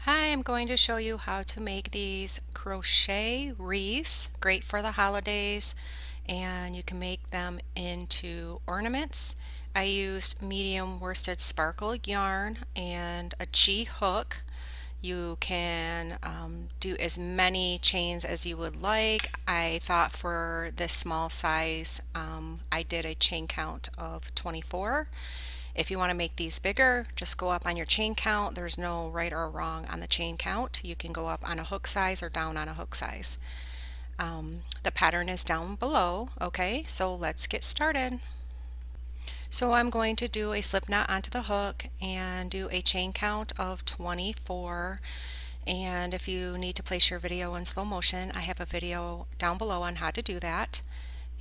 Hi, I'm going to show you how to make these crochet wreaths, great for the holidays, and you can make them into ornaments. I used medium worsted sparkle yarn and a G hook. You can do as many chains as you would like. I thought for this small size, I did a chain count of 24. If you want to make these bigger, just go up on your chain count. There's no right or wrong on the chain count. You can go up on a hook size or down on a hook size. The pattern is down below. Okay, so let's get started. So I'm going to do a slip knot onto the hook and do a chain count of 24. And if you need to place your video in slow motion, I have a video down below on how to do that.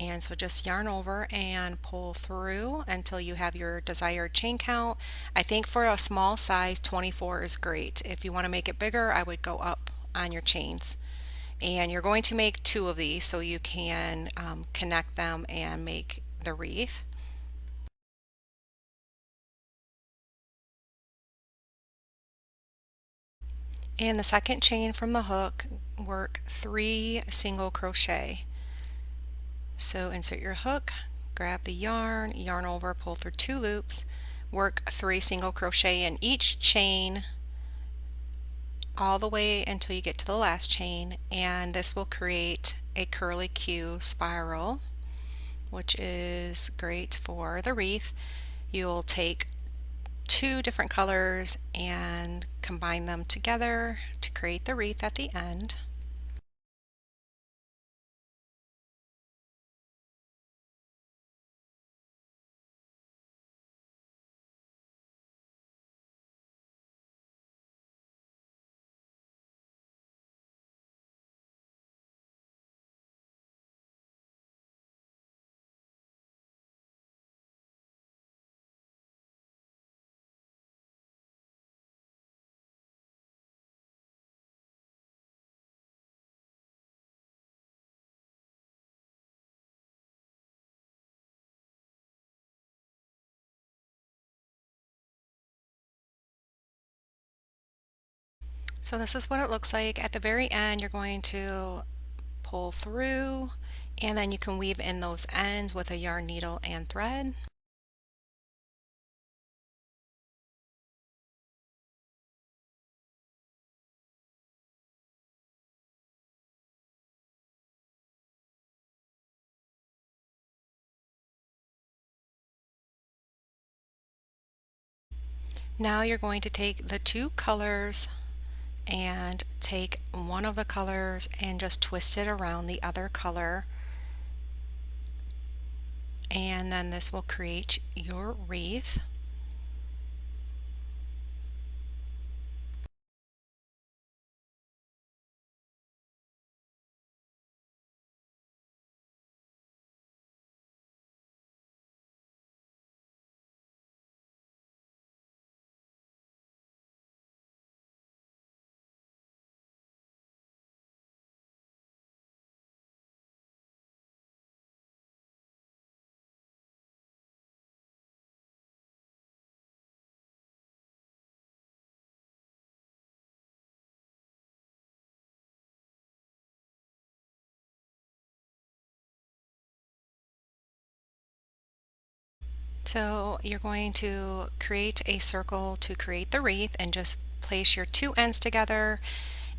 And so just yarn over and pull through until you have your desired chain count. I think for a small size, 24 is great. If you want to make it bigger, I would go up on your chains. And you're going to make two of these so you can connect them and make the wreath. And the second chain from the hook, work 3 single crochet. So insert your hook, grab the yarn, yarn over, pull through 2 loops, work 3 single crochet in each chain all the way until you get to the last chain, and this will create a curly Q spiral, which is great for the wreath. You'll take 2 different colors and combine them together to create the wreath at the end. So this is what it looks like. At the very end, you're going to pull through, and then you can weave in those ends with a yarn needle and thread. Now you're going to take the 2 colors and take one of the colors and just twist it around the other color, and then this will create your wreath. So you're going to create a circle to create the wreath and just place your 2 ends together,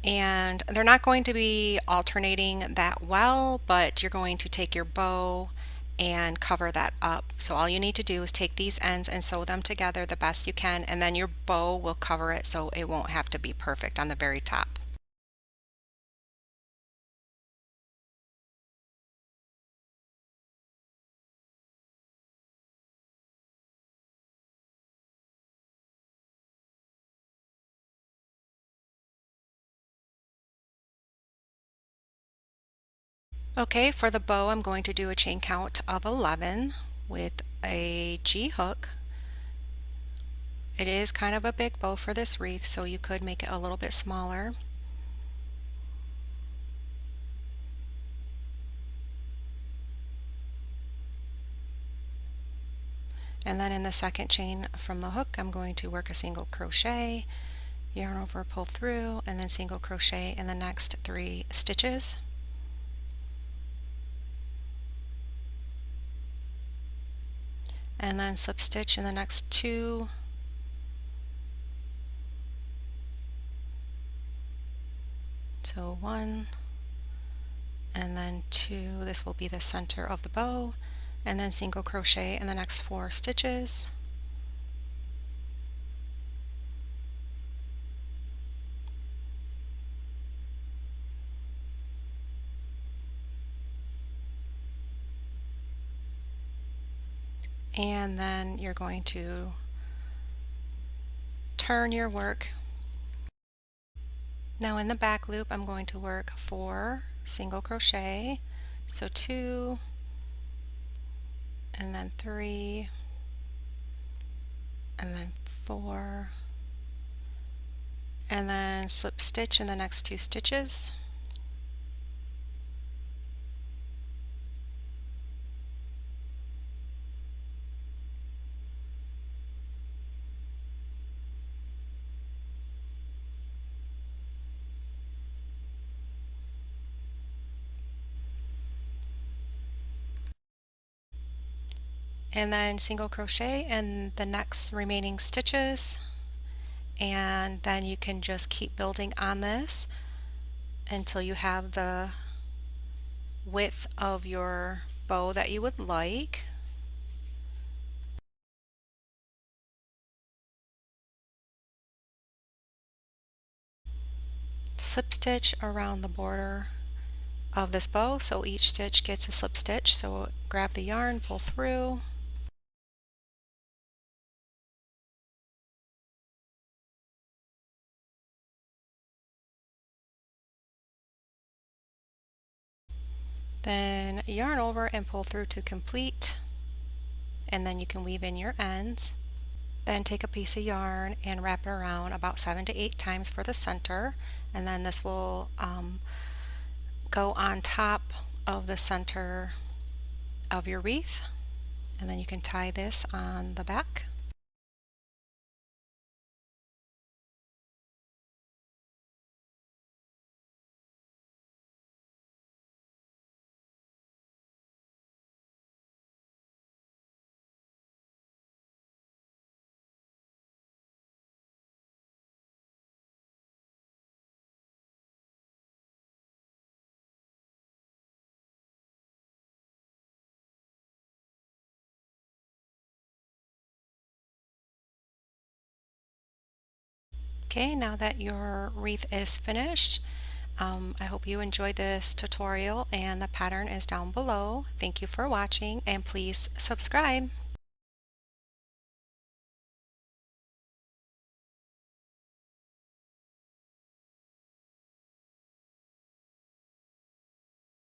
and they're not going to be alternating that well, but you're going to take your bow and cover that up. So all you need to do is take these ends and sew them together the best you can, and then your bow will cover it so it won't have to be perfect on the very top. Okay, for the bow I'm going to do a chain count of 11 with a G hook. It is kind of a big bow for this wreath, so you could make it a little bit smaller. And then in the second chain from the hook, I'm going to work a single crochet, yarn over, pull through, and then single crochet in the next 3 stitches. And then slip stitch in the next 2. So 1 and then 2. This will be the center of the bow, and then single crochet in the next 4 stitches. And then you're going to turn your work. Now in the back loop I'm going to work 4 single crochet, so 2 and then 3 and then 4 and then slip stitch in the next 2 stitches. And then single crochet in the next remaining stitches, and then you can just keep building on this until you have the width of your bow that you would like. Slip stitch around the border of this bow, so each stitch gets a slip stitch. So grab the yarn, pull through, then yarn over and pull through to complete, and then you can weave in your ends. Then take a piece of yarn and wrap it around about 7 to 8 times for the center, and then this will go on top of the center of your wreath, and then you can tie this on the back. Okay, now that your wreath is finished, I hope you enjoyed this tutorial, and the pattern is down below. Thank you for watching, and please subscribe.